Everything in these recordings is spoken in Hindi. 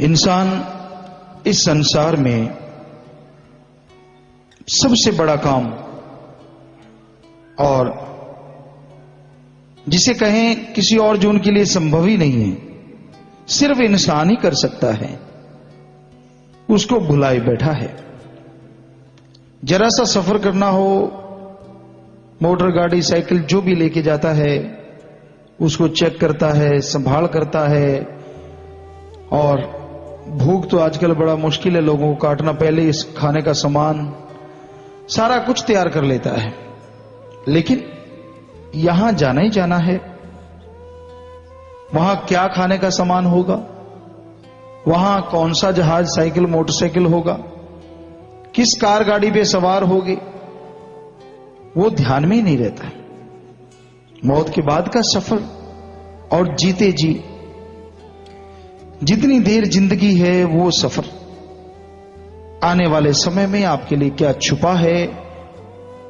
इंसान इस संसार में सबसे बड़ा काम और जिसे कहें किसी और जो उनके लिए संभव ही नहीं है, सिर्फ इंसान ही कर सकता है, उसको भुलाए बैठा है। जरा सा सफर करना हो, मोटर गाड़ी साइकिल जो भी लेके जाता है उसको चेक करता है, संभाल करता है। और भूख तो आजकल बड़ा मुश्किल है लोगों को काटना, पहले इस खाने का सामान सारा कुछ तैयार कर लेता है। लेकिन यहां जाना ही जाना है, वहां क्या खाने का सामान होगा, वहां कौन सा जहाज साइकिल मोटरसाइकिल होगा, किस कार गाड़ी पे सवार होगे, वो ध्यान में ही नहीं रहता है। मौत के बाद का सफर और जीते जी जितनी देर जिंदगी है वो सफर, आने वाले समय में आपके लिए क्या छुपा है,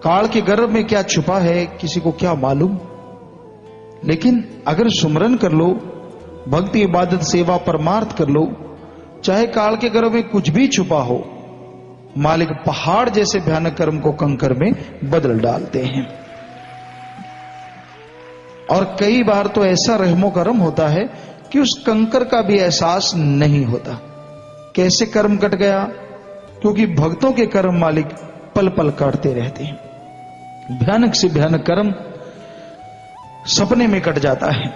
काल के गर्भ में क्या छुपा है, किसी को क्या मालूम। लेकिन अगर सुमरन कर लो, भक्ति इबादत सेवा परमार्थ कर लो, चाहे काल के गर्भ में कुछ भी छुपा हो, मालिक पहाड़ जैसे भयानक कर्म को कंकर में बदल डालते हैं। और कई बार तो ऐसा रहमो करम होता है कि उस कंकर का भी एहसास नहीं होता। कैसे कर्म कट गया? क्योंकि भक्तों के कर्म मालिक पल पल काटते रहते हैं। भयानक से भयानक कर्म सपने में कट जाता है,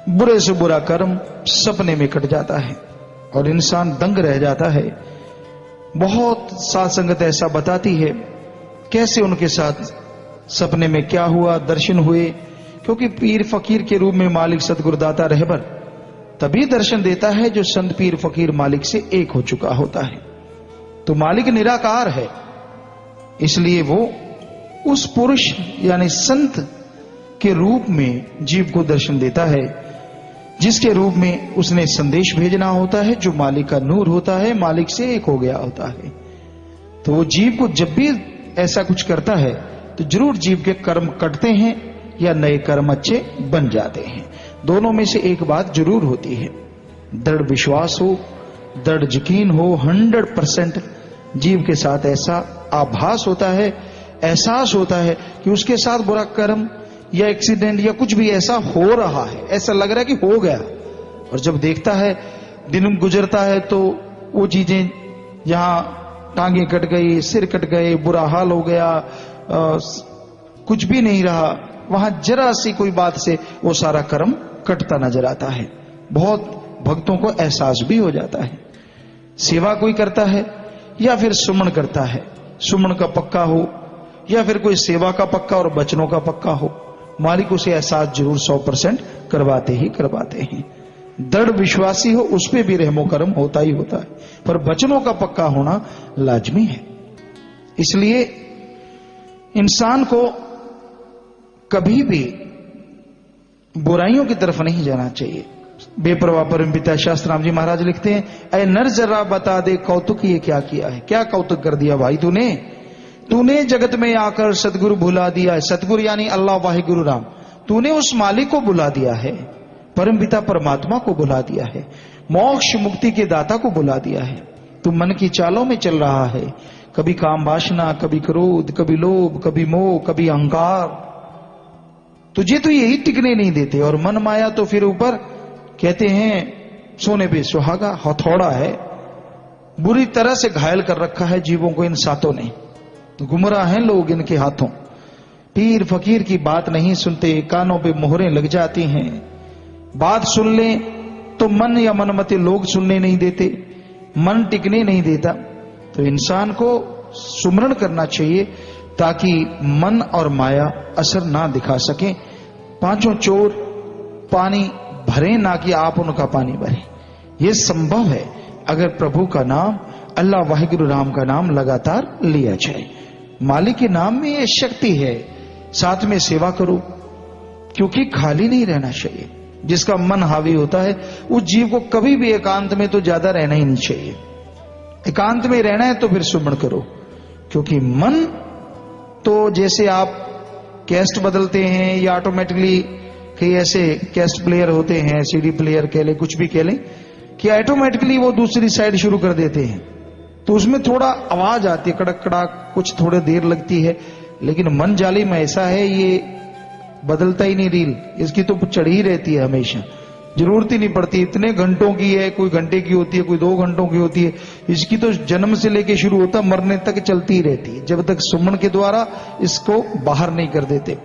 बुरे से बुरा कर्म सपने में कट जाता है और इंसान दंग रह जाता है। बहुत साथ संगत ऐसा बताती है कैसे उनके साथ सपने में क्या हुआ, दर्शन हुए। क्योंकि पीर फकीर के रूप में मालिक सतगुरुदाता रहबर तभी दर्शन देता है जो संत पीर फकीर मालिक से एक हो चुका होता है। तो मालिक निराकार है, इसलिए वो उस पुरुष यानी संत के रूप में जीव को दर्शन देता है, जिसके रूप में उसने संदेश भेजना होता है, जो मालिक का नूर होता है, मालिक से एक हो गया होता है। तो वो जीव को जब भी ऐसा कुछ करता है तो जरूर जीव के कर्म कटते हैं या नए कर्म अच्छे बन जाते हैं। दोनों में से एक बात जरूर होती है, दृढ़ विश्वास हो, दृढ़ यकीन हो, 100% जीव के साथ ऐसा आभास होता है, एहसास होता है कि उसके साथ बुरा कर्म या एक्सीडेंट या कुछ भी ऐसा हो रहा है, ऐसा लग रहा है कि हो गया। और जब देखता है, दिन गुजरता है, तो वो चीजें यहां टांगे कट गई, सिर कट गए, बुरा हाल हो गया, कुछ भी नहीं रहा, वहां जरा सी कोई बात से वो सारा कर्म कटता नजर आता है। बहुत भक्तों को एहसास भी हो जाता है। सेवा कोई करता है या फिर सुमन करता है, सुमन का पक्का हो या फिर कोई सेवा का पक्का और बचनों का पक्का हो, मालिक उसे एहसास जरूर 100% करवाते ही करवाते हैं। दृढ़ विश्वासी हो, उस पर भी रहमो करम होता ही होता है, पर बचनों का पक्का होना लाजमी है। इसलिए इंसान को कभी भी बुराइयों की तरफ नहीं जाना चाहिए। बेपरवाह परमपिता शास्त्राम जी महाराज लिखते हैं, ऐ नर जरा बता दे कौतुक ये क्या किया है। क्या कौतुक कर दिया भाई तूने जगत में आकर सतगुरु भुला दिया है। सतगुरु यानी अल्लाह वाहिगुरु राम, तूने उस मालिक को बुला दिया है, परमपिता परमात्मा को बुला दिया है, मोक्ष मुक्ति के दाता को बुला दिया है। तू मन की चालों में चल रहा है, कभी काम वासना, कभी क्रोध, कभी लोभ, कभी मोह, कभी अहंकार। तुझे तो यही टिकने नहीं देते। और मन माया तो फिर ऊपर कहते हैं सोने पे सुहागा, हथौड़ा है, बुरी तरह से घायल कर रखा है जीवों को इन सातों ने। गुमराह हैं लोग इनके हाथों, पीर फकीर की बात नहीं सुनते, कानों पे मोहरें लग जाती हैं। बात सुन ले तो मन या मनमते लोग सुनने नहीं देते, मन टिकने नहीं देता। तो इंसान को सुमरण करना चाहिए ताकि मन और माया असर ना दिखा सके। पांचों चोर पानी भरे ना कि आप उनका पानी भरे। यह संभव है अगर प्रभु का नाम, अल्लाह वाहिगुरु राम का नाम लगातार लिया जाए। मालिक के नाम में यह शक्ति है। साथ में सेवा करो, क्योंकि खाली नहीं रहना चाहिए। जिसका मन हावी होता है उस जीव को कभी भी एकांत में तो ज्यादा रहना ही नहीं चाहिए। एकांत में रहना है तो फिर सुमरण करो, क्योंकि मन तो जैसे आप कैस्ट बदलते हैं या ऑटोमेटिकली कई ऐसे कैस्ट प्लेयर होते हैं, सीडी प्लेयर कह लें, कुछ भी कह लें, कि ऑटोमेटिकली वो दूसरी साइड शुरू कर देते हैं। तो उसमें थोड़ा आवाज आती है, कड़क कड़ाक, कुछ थोड़े देर लगती है, लेकिन मन जालिम ऐसा है, ये बदलता ही नहीं रील, इसकी तो चढ़ी रहती है हमेशा, जरूरत ही नहीं पड़ती। इतने घंटों की है, कोई घंटे की होती है, कोई 2 घंटों की होती है, इसकी तो जन्म से लेके शुरू होता मरने तक चलती ही रहती है, जब तक सुमन के द्वारा इसको बाहर नहीं कर देते।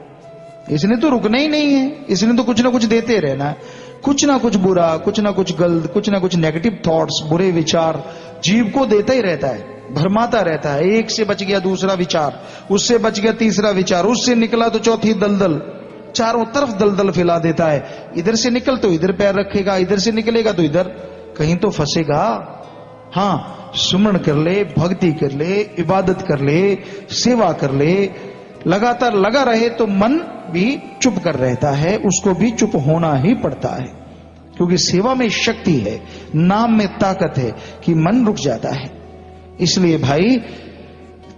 इसने तो रुकना ही नहीं है, इसने तो कुछ ना कुछ देते रहना है, कुछ ना कुछ बुरा, कुछ ना कुछ गलत, कुछ ना कुछ नेगेटिव थॉट्स, बुरे विचार जीव को देता ही रहता है, भरमाता रहता है। एक से बच गया दूसरा विचार, उससे बच गया तीसरा विचार, उससे निकला तो चौथी दलदल, चारों तरफ दलदल फैला देता है। इधर से निकल तो इधर पैर रखेगा, इधर से निकलेगा तो इधर, कहीं तो फंसेगा। हाँ, सुमन कर ले, भक्ति कर ले, इबादत कर ले, सेवा कर ले, लगातार लगा रहे तो मन भी चुप कर रहता है, उसको भी चुप होना ही पड़ता है, क्योंकि सेवा में शक्ति है, नाम में ताकत है कि मन रुक जाता है। इसलिए भाई,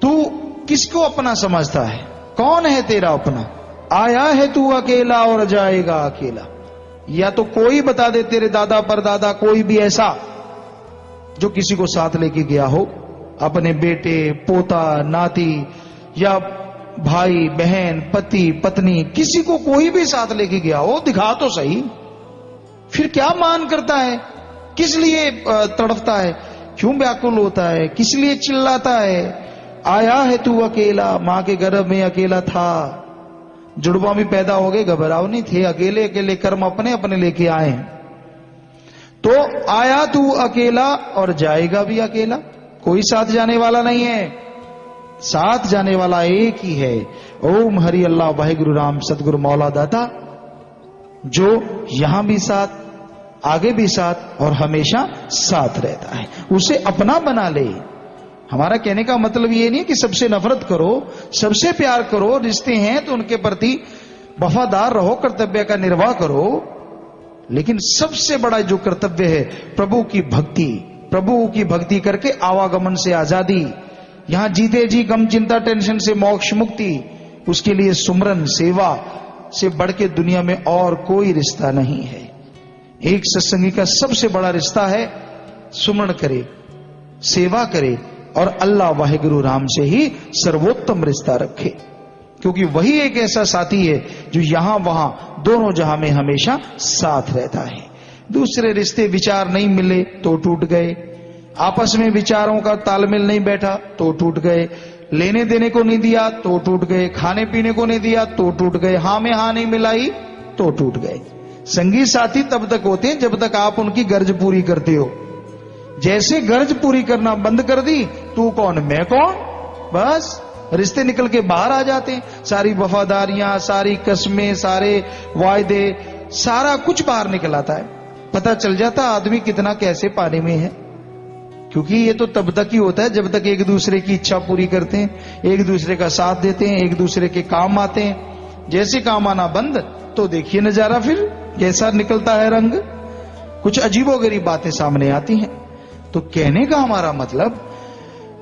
तू किसको अपना समझता है? कौन है तेरा अपना? आया है तू अकेला और जाएगा अकेला। या तो कोई बता दे, तेरे दादा परदादा कोई भी ऐसा जो किसी को साथ लेके गया हो, अपने बेटे, पोता, नाती या भाई बहन, पति पत्नी, किसी को कोई भी साथ लेके गया हो, दिखा तो सही। फिर क्या मान करता है? किस लिए तड़पता है? क्यों व्याकुल होता है? किस लिए चिल्लाता है? आया है तू अकेला, मां के गर्भ में अकेला था, जुड़वा भी पैदा हो गए, घबराओ नहीं थे, अकेले अकेले कर्म अपने अपने लेके आए। तो आया तू अकेला और जाएगा भी अकेला, कोई साथ जाने वाला नहीं है, साथ जाने वाला एक ही है। ओम हरि अल्लाह वाहिगुरु राम सतगुरु मौला दाता, जो यहां भी साथ, आगे भी साथ और हमेशा साथ रहता है, उसे अपना बना ले। हमारा कहने का मतलब ये नहीं कि सबसे नफरत करो, सबसे प्यार करो, रिश्ते हैं तो उनके प्रति वफादार रहो, कर्तव्य का निर्वाह करो, लेकिन सबसे बड़ा जो कर्तव्य है प्रभु की भक्ति, प्रभु की भक्ति करके आवागमन से आजादी, यहां जीते जी गम चिंता टेंशन से मोक्ष मुक्ति, उसके लिए सुमरन सेवा से बढ़ के दुनिया में और कोई रिश्ता नहीं है। एक सत्संगी का सबसे बड़ा रिश्ता है सुमरण करे, सेवा करे और अल्लाह वाहिगुरु राम से ही सर्वोत्तम रिश्ता रखे, क्योंकि वही एक ऐसा साथी है जो यहां वहां दोनों जहां में हमेशा साथ रहता है। दूसरे रिश्ते विचार नहीं मिले तो टूट गए, आपस में विचारों का तालमेल नहीं बैठा तो टूट गए, लेने देने को नहीं दिया तो टूट गए, खाने पीने को नहीं दिया तो टूट गए, हां में हां नहीं मिलाई तो टूट गए। संगी साथी तब तक होते हैं जब तक आप उनकी गर्ज पूरी करते हो। जैसे गर्ज पूरी करना बंद कर दी, तू कौन मैं कौन, बस रिश्ते निकल के बाहर आ जाते हैं। सारी वफादारियां, सारी कस्में, सारे वायदे, सारा कुछ बाहर निकल आता है। पता चल जाता आदमी कितना कैसे पाने में है, क्योंकि ये तो तब तक ही होता है जब तक एक दूसरे की इच्छा पूरी करते हैं, एक दूसरे का साथ देते हैं, एक दूसरे के काम आते हैं। जैसे काम आना बंद तो देखिए नजारा फिर कैसा निकलता है रंग, कुछ अजीबोगरीब बातें सामने आती हैं। तो कहने का हमारा मतलब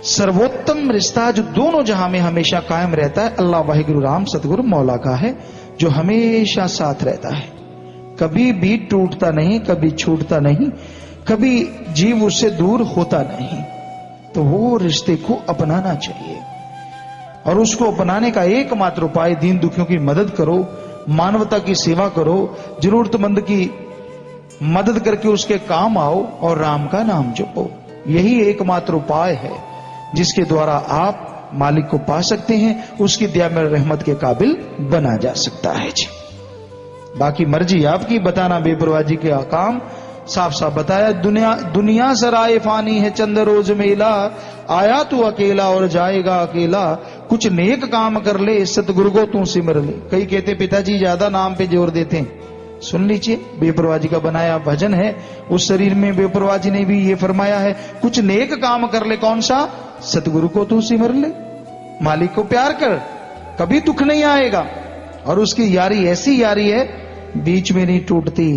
सर्वोत्तम रिश्ता जो दोनों जहां में हमेशा कायम रहता है अल्लाह वाहिगुरु राम सतगुरु मौला का है, जो हमेशा साथ रहता है, कभी भी टूटता नहीं, कभी छूटता नहीं, कभी जीव उससे दूर होता नहीं। तो वो रिश्ते को अपनाना चाहिए और उसको अपनाने का एकमात्र उपाय दीन दुखियों की मदद करो, मानवता की सेवा करो, जरूरतमंद की मदद करके उसके काम आओ और राम का नाम जपो। यही एकमात्र उपाय है जिसके द्वारा आप मालिक को पा सकते हैं, उसकी दया में रहमत के काबिल बना जा सकता है जी। बाकी मर्जी आपकी, बताना बेपरवाह जी के काम साफ साफ बताया। दुनिया सराय फानी है, चंद रोज मेला, आया तू अकेला और जाएगा अकेला, कुछ नेक काम कर ले, सतगुरु को तू सिमर ले। कई कहते पिताजी ज्यादा नाम पे जोर देते हैं, सुन लीजिए, बेपरवाह जी का बनाया भजन है, उस शरीर में बेपरवाह जी ने भी ये फरमाया है, कुछ नेक काम कर ले। कौन सा? सतगुरु को तू सिमर ले, मालिक को प्यार कर, कभी दुख नहीं आएगा। और उसकी यारी ऐसी यारी है बीच में नहीं टूटती।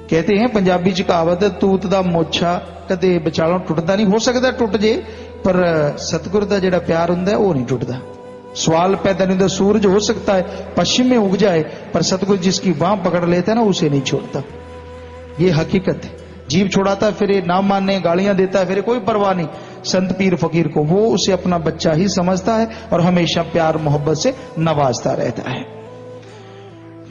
कहते हैं पंजाबी च कहावत है, तूत दा मोछा कदे विचालों टुटदा नहीं, हो सकता टुट जे, पर सतगुरु दा जेड़ा प्यार हुंदा है वो नहीं टुटदा। सवाल पैदा नहीं होता, सूरज हो सकता है पश्चिम में उग जाए, पर सतगुरु जिसकी बांह पकड़ लेता है ना, उसे नहीं छोड़ता। ये हकीकत है। जीभ छुड़ाता फिरे, नाम मानने गालियां देता फिरे, कोई परवाह नहीं। संत पीर फकीर को वो उसे अपना बच्चा ही समझता है और हमेशा प्यार मोहब्बत से नवाजता रहता है।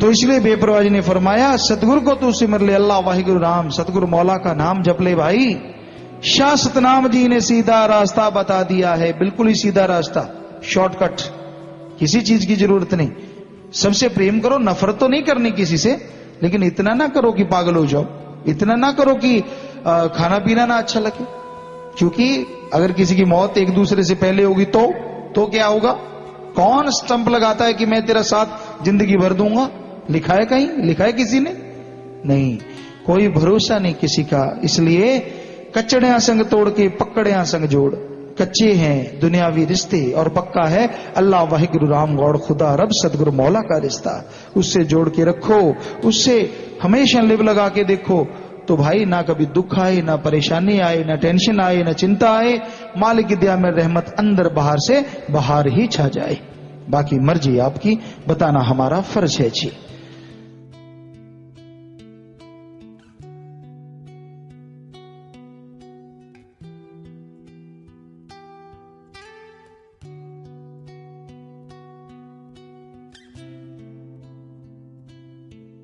तो इसलिए बेपरवाह जी ने फरमाया, सतगुरु को तू सिमर ले, अल्लाह वाहिगुरु राम, सतगुरु मौला का नाम जप ले भाई। शाह सतनाम जी ने सीधा रास्ता बता दिया है, बिल्कुल ही सीधा रास्ता, शॉर्टकट, किसी चीज की जरूरत नहीं। सबसे प्रेम करो, नफरत तो नहीं करनी किसी से, लेकिन इतना ना करो कि पागल हो जाओ, इतना ना करो कि खाना पीना ना अच्छा लगे, क्योंकि अगर किसी की मौत एक दूसरे से पहले होगी तो क्या होगा? कौन स्टंप लगाता है कि मैं तेरा साथ जिंदगी भर दूंगा? लिखा है कहीं? लिखा है किसी ने? नहीं, कोई भरोसा नहीं किसी का। इसलिए कचड़ियां संग तोड़ के पकड़ियां संग जोड़। कच्चे हैं दुनियावी रिश्ते और पक्का है अल्लाह वाहिगुरु राम गौड़ खुदा रब सतगुरु मौला का रिश्ता। उससे जोड़ के रखो, उससे हमेशा लिव लगा के देखो, तो भाई ना कभी दुख आए, ना परेशानी आए, ना टेंशन आए, ना चिंता आए। मालिक की दया में रहमत अंदर बाहर से बाहर ही छा जाए। बाकी मर्जी आपकी, बताना हमारा फर्ज है जी।